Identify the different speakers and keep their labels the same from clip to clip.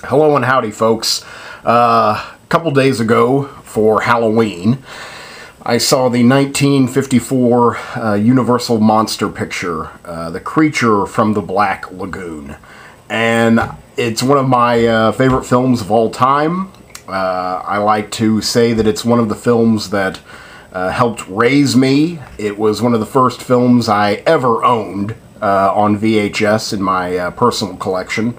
Speaker 1: Hello and howdy, folks. A couple days ago for Halloween, I saw the 1954 Universal monster picture, The Creature from the Black Lagoon. And it's one of my favorite films of all time. I like to say that it's one of the films that helped raise me. It was one of the first films I ever owned on VHS in my personal collection.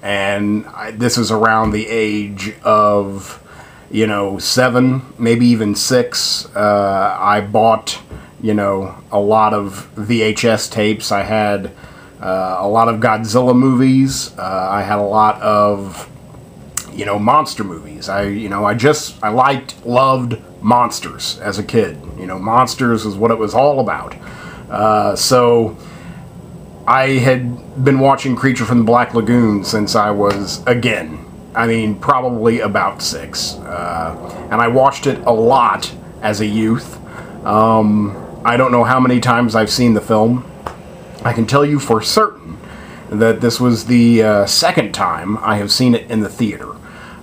Speaker 1: And this is around the age of, 7, maybe even 6. I bought, a lot of VHS tapes. I had a lot of Godzilla movies. I had a lot of, monster movies. I loved monsters as a kid. Monsters is what it was all about. So I had been watching Creature from the Black Lagoon since I was, probably about 6. And I watched it a lot as a youth. I don't know how many times I've seen the film. I can tell you for certain that this was the second time I have seen it in the theater.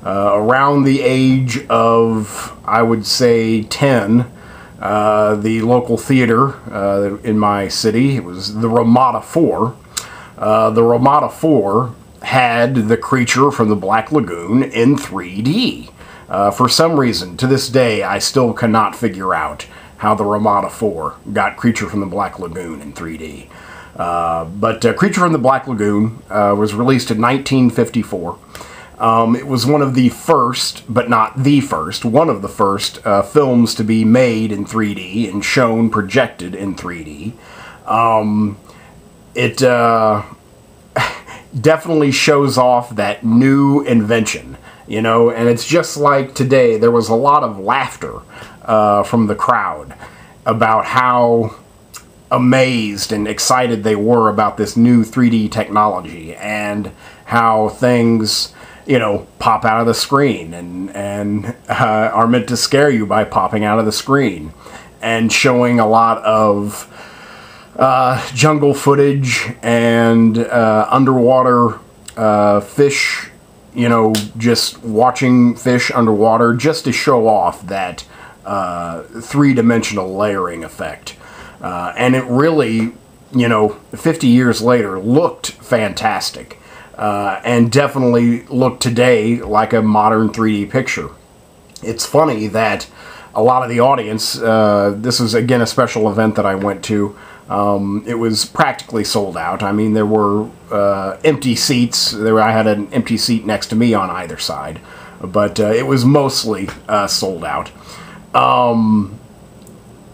Speaker 1: Around the age of, I would say, 10, the local theater in my city, it was the Ramada 4. The Ramada 4 had The Creature from the Black Lagoon in 3D. For some reason, to this day, I still cannot figure out how the Ramada 4 got Creature from the Black Lagoon in 3D. But Creature from the Black Lagoon was released in 1954. It was one of the first, but not the first, one of the first films to be made in 3D and shown projected in 3D. It definitely shows off that new invention, and it's just like today. There was a lot of laughter from the crowd about how amazed and excited they were about this new 3D technology and how things pop out of the screen and are meant to scare you by popping out of the screen, and showing a lot of jungle footage and underwater fish, just watching fish underwater just to show off that three-dimensional layering effect. And it really, 50 years later, looked fantastic. And definitely look today like a modern 3D picture. It's funny that a lot of the audience, this is again a special event that I went to, it was practically sold out. I mean, there were empty seats. I had an empty seat next to me on either side, but it was mostly sold out.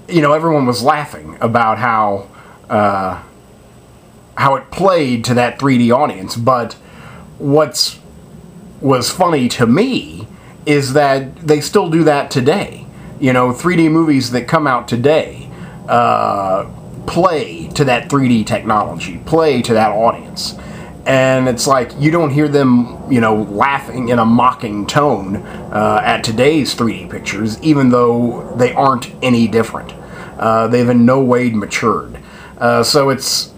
Speaker 1: Everyone was laughing about how it played to that 3D audience, but was funny to me is that they still do that today. 3D movies that come out today play to that 3D technology, play to that audience. And it's like, you don't hear them, laughing in a mocking tone at today's 3D pictures, even though they aren't any different. They've in no way matured. So it's,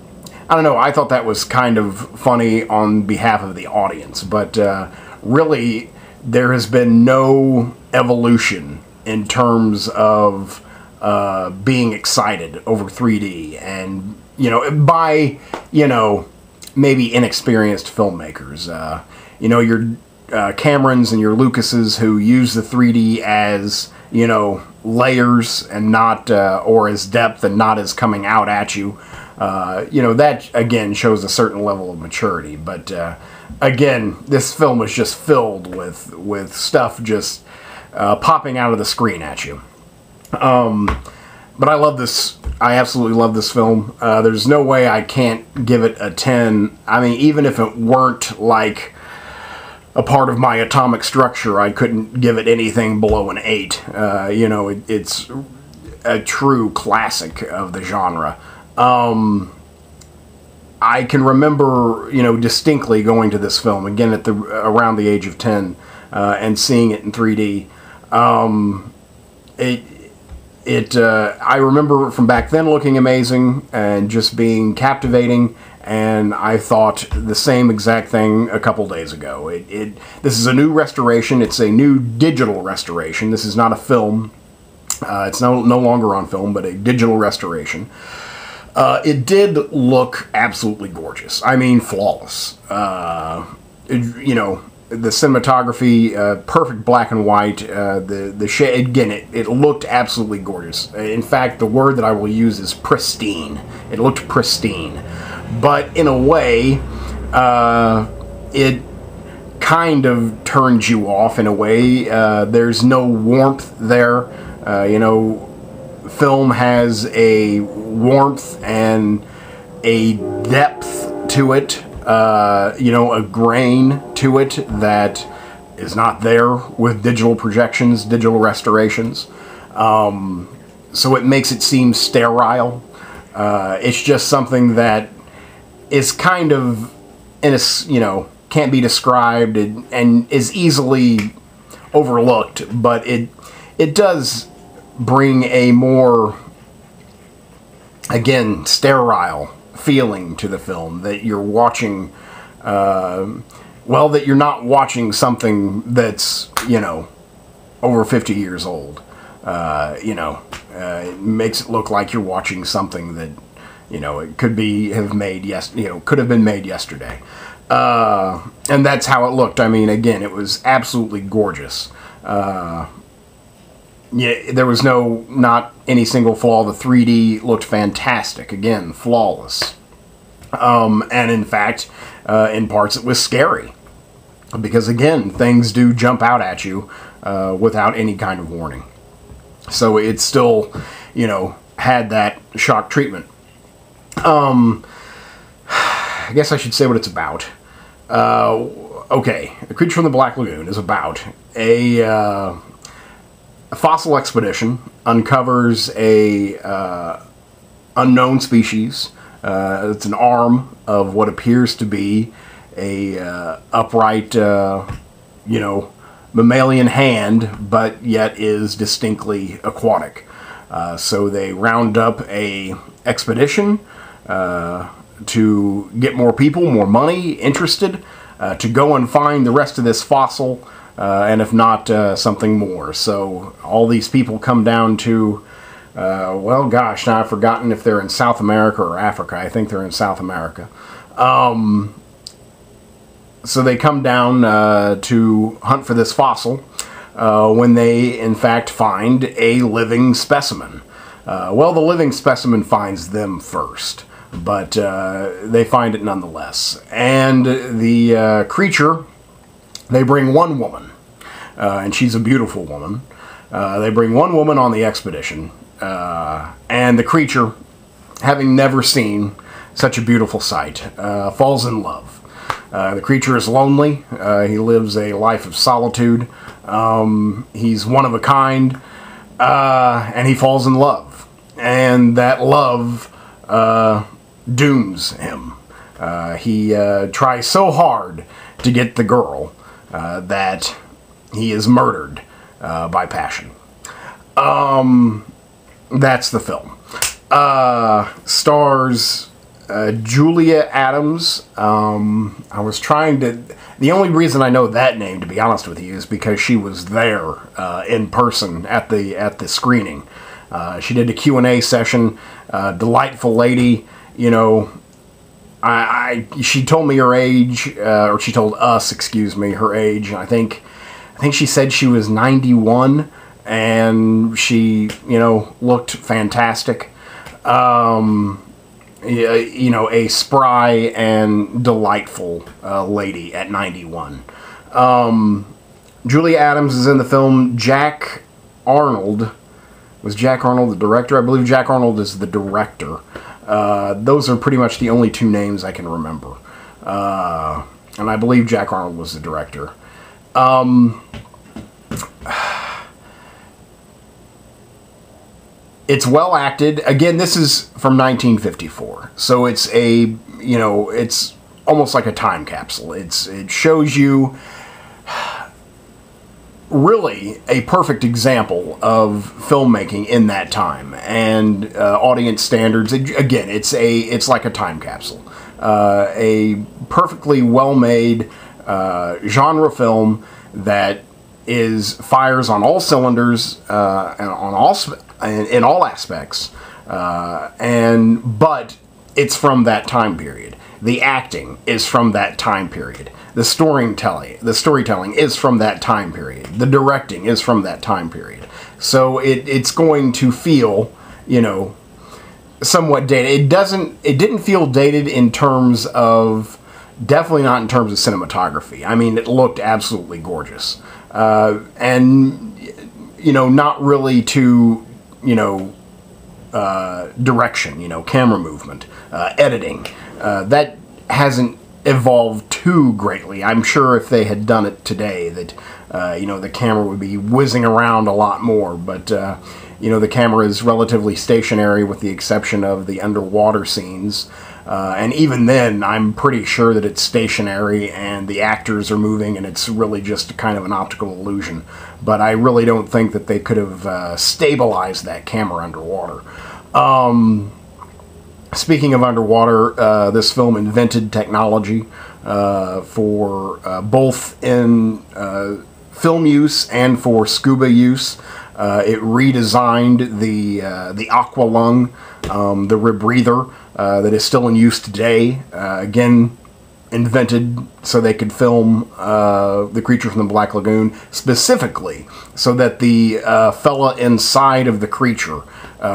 Speaker 1: I don't know, I thought that was kind of funny on behalf of the audience, but really there has been no evolution in terms of being excited over 3D and, by, maybe inexperienced filmmakers. Your Camerons and your Lucases who use the 3D as, layers and not, or as depth and not as coming out at you. That, again, shows a certain level of maturity. But, again, this film is just filled with stuff just popping out of the screen at you. But I love this. I absolutely love this film. There's no way I can't give it a 10. I mean, even if it weren't, like, a part of my atomic structure, I couldn't give it anything below an 8. It's a true classic of the genre. I can remember, distinctly going to this film again at around the age of 10 and seeing it in 3D. I remember from back then looking amazing and just being captivating, and I thought the same exact thing a couple days ago. This is a new restoration. It's a new digital restoration. This is not a film. It's no longer on film, but a digital restoration. It did look absolutely gorgeous. I mean, flawless. You know, the cinematography, perfect black and white. The shade, again, it looked absolutely gorgeous. In fact, the word that I will use is pristine. It looked pristine. But in a way, it kind of turns you off in a way. There's no warmth there. You know, film has a warmth and a depth to it, you know, a grain to it that is not there with digital projections, digital restorations. So it makes it seem sterile. It's just something that is kind of, you know, can't be described and is easily overlooked, but it does bring a more, again, sterile feeling to the film, that you're watching, well, that you're not watching something that's, you know, over 50 years old. You know, it makes it look like you're watching something that, you know, it could have been made yesterday. And that's how it looked. I mean, again, it was absolutely gorgeous. Yeah, there was not any single flaw. The 3D looked fantastic. Again, flawless. And in fact, in parts it was scary. Because again, things do jump out at you without any kind of warning. So it still, you know, had that shock treatment. I guess I should say what it's about. Okay, The Creature from the Black Lagoon is about a fossil expedition uncovers a unknown species. It's an arm of what appears to be a upright, you know, mammalian hand, but yet is distinctly aquatic. So they round up a expedition to get more people, more money, interested, to go and find the rest of this fossil, and if not, something more. So all these people come down to, well, gosh, now I've forgotten if they're in South America or Africa. I think they're in South America. So they come down to hunt for this fossil, when they, in fact, find a living specimen. Well, the living specimen finds them first, but they find it nonetheless. And the creature, they bring one woman, and she's a beautiful woman. They bring one woman on the expedition, and the creature, having never seen such a beautiful sight, falls in love. The creature is lonely. He lives a life of solitude. He's one of a kind, and he falls in love. And that love dooms him. He tries so hard to get the girl that he is murdered by passion. That's the film. Stars Julia Adams. I was trying to... The only reason I know that name, to be honest with you, is because she was there in person at the screening. She did a Q&A session. Delightful lady. You know, she told me her age, or she told us, excuse me, her age. I think she said she was 91, and she, you know, looked fantastic. You know, a spry and delightful lady at 91. Julia Adams is in the film. Jack Arnold. Was Jack Arnold the director? I believe Jack Arnold is the director. Those are pretty much the only two names I can remember. And I believe Jack Arnold was the director. It's well acted. Again, this is from 1954. So it's a, you know, it's almost like a time capsule. It shows you really a perfect example of filmmaking in that time and audience standards. Again, it's like a time capsule. a perfectly well-made genre film that fires on all cylinders and in all aspects, but it's from that time period. The acting is from that time period. The storytelling is from that time period. The directing is from that time period. So it's going to feel, somewhat dated. It didn't feel dated in terms of, definitely not in terms of cinematography. I mean, it looked absolutely gorgeous. And, not really to, direction, camera movement, editing. That hasn't evolved too greatly. I'm sure if they had done it today that, the camera would be whizzing around a lot more, but, the camera is relatively stationary with the exception of the underwater scenes. And even then, I'm pretty sure that it's stationary and the actors are moving and it's really just kind of an optical illusion. But I really don't think that they could have stabilized that camera underwater. Speaking of underwater, this film invented technology for both in film use and for scuba use. It redesigned the aqua lung, the rebreather that is still in use today. Again, invented so they could film The Creature from the Black Lagoon, specifically so that the fella inside of the creature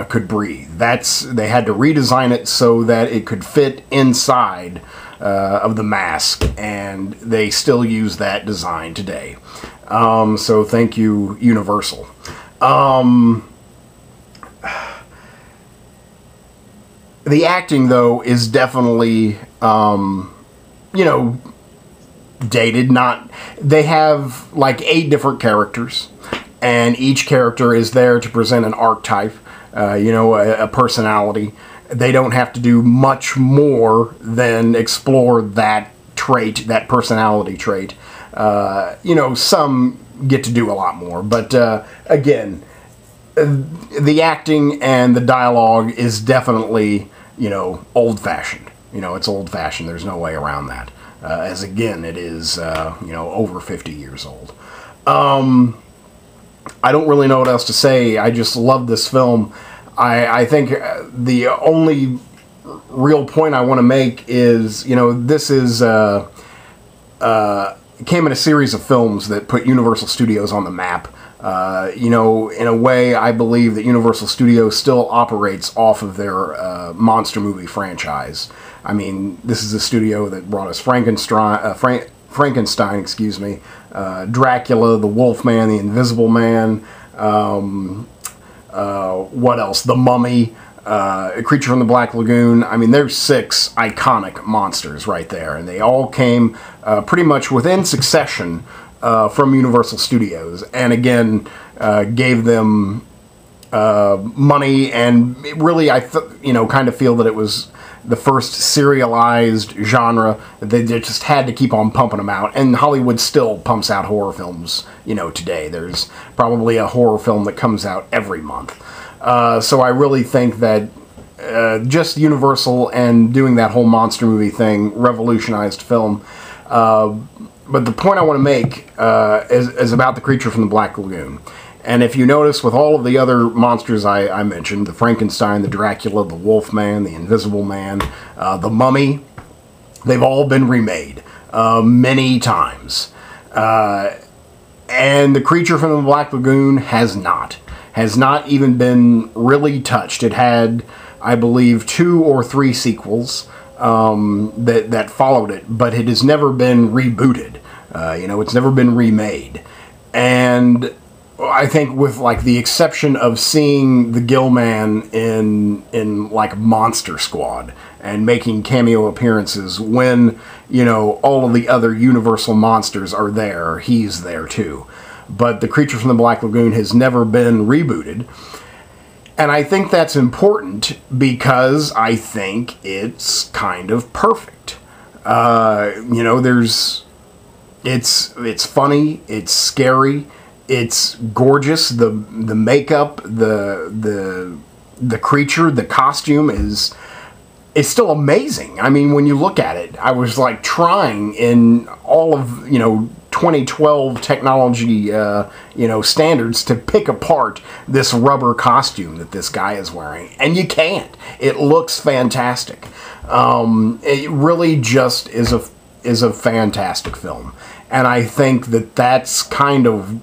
Speaker 1: could breathe. They had to redesign it so that it could fit inside of the mask, and they still use that design today. So thank you, Universal. The acting, though, is definitely, dated. They have like 8 different characters, and each character is there to present an archetype, a personality. They don't have to do much more than explore that trait, that personality trait. Some get to do a lot more, but again, the acting and the dialogue is definitely, old-fashioned. It's old-fashioned. There's no way around that. As again, it is, over 50 years old. I don't really know what else to say. I just love this film. I think the only real point I want to make is, this is, it came in a series of films that put Universal Studios on the map. In a way, I believe that Universal Studios still operates off of their monster movie franchise. I mean, this is a studio that brought us Frankenstein, Dracula, the Wolfman, the Invisible Man, what else? The Mummy, A Creature from the Black Lagoon. I mean, there's 6 iconic monsters right there, and they all came pretty much within succession from Universal Studios, and again, gave them money, and really, I kind of feel that it was the first serialized genre. They just had to keep on pumping them out, and Hollywood still pumps out horror films, today. There's probably a horror film that comes out every month. So I really think that just Universal and doing that whole monster movie thing revolutionized film. But the point I want to make is about The Creature from the Black Lagoon. And if you notice, with all of the other monsters I mentioned, the Frankenstein, the Dracula, the Wolfman, the Invisible Man, the Mummy, they've all been remade many times. And The Creature from the Black Lagoon has not even been really touched. It had, I believe, 2 or 3 sequels that followed it, but it has never been rebooted. It's never been remade. And I think with, like, the exception of seeing the Gill Man in like, Monster Squad and making cameo appearances when, all of the other Universal monsters are there, he's there too. But The Creature from the Black Lagoon has never been rebooted. And I think that's important because I think it's kind of perfect. It's funny, it's scary, it's gorgeous. The makeup, the creature, the costume is it's still amazing. I mean, when you look at it, I was like trying in all of, 2012 technology, standards to pick apart this rubber costume that this guy is wearing. And you can't. It looks fantastic. It really just is a fantastic film. And I think that that's kind of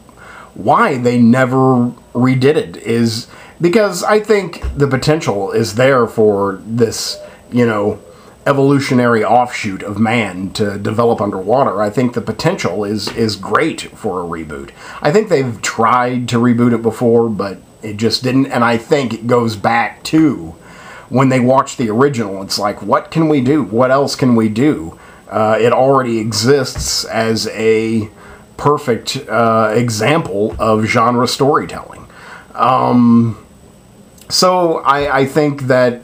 Speaker 1: why they never redid it, is because I think the potential is there for this, evolutionary offshoot of man to develop underwater. I think the potential is great for a reboot. I think they've tried to reboot it before, but it just didn't. And I think it goes back to when they watched the original. It's like, what can we do? What else can we do? It already exists as a perfect example of genre storytelling. So I think that,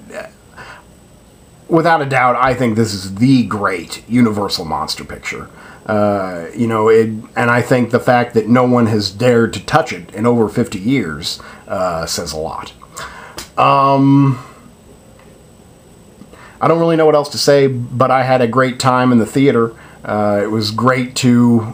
Speaker 1: without a doubt, I think this is the great Universal monster picture. And I think the fact that no one has dared to touch it in over 50 years says a lot. I don't really know what else to say, but I had a great time in the theater. It was great to,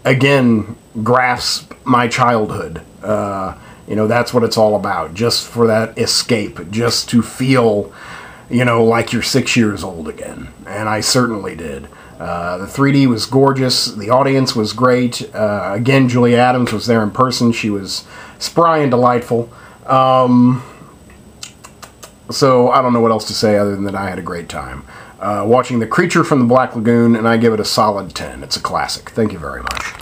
Speaker 1: again, grasp my childhood. That's what it's all about. Just for that escape, just to feel, like you're 6 years old again. And I certainly did. The 3D was gorgeous. The audience was great. Again, Julie Adams was there in person. She was spry and delightful. So I don't know what else to say other than that I had a great time. Watching The Creature from the Black Lagoon, and I give it a solid 10. It's a classic. Thank you very much.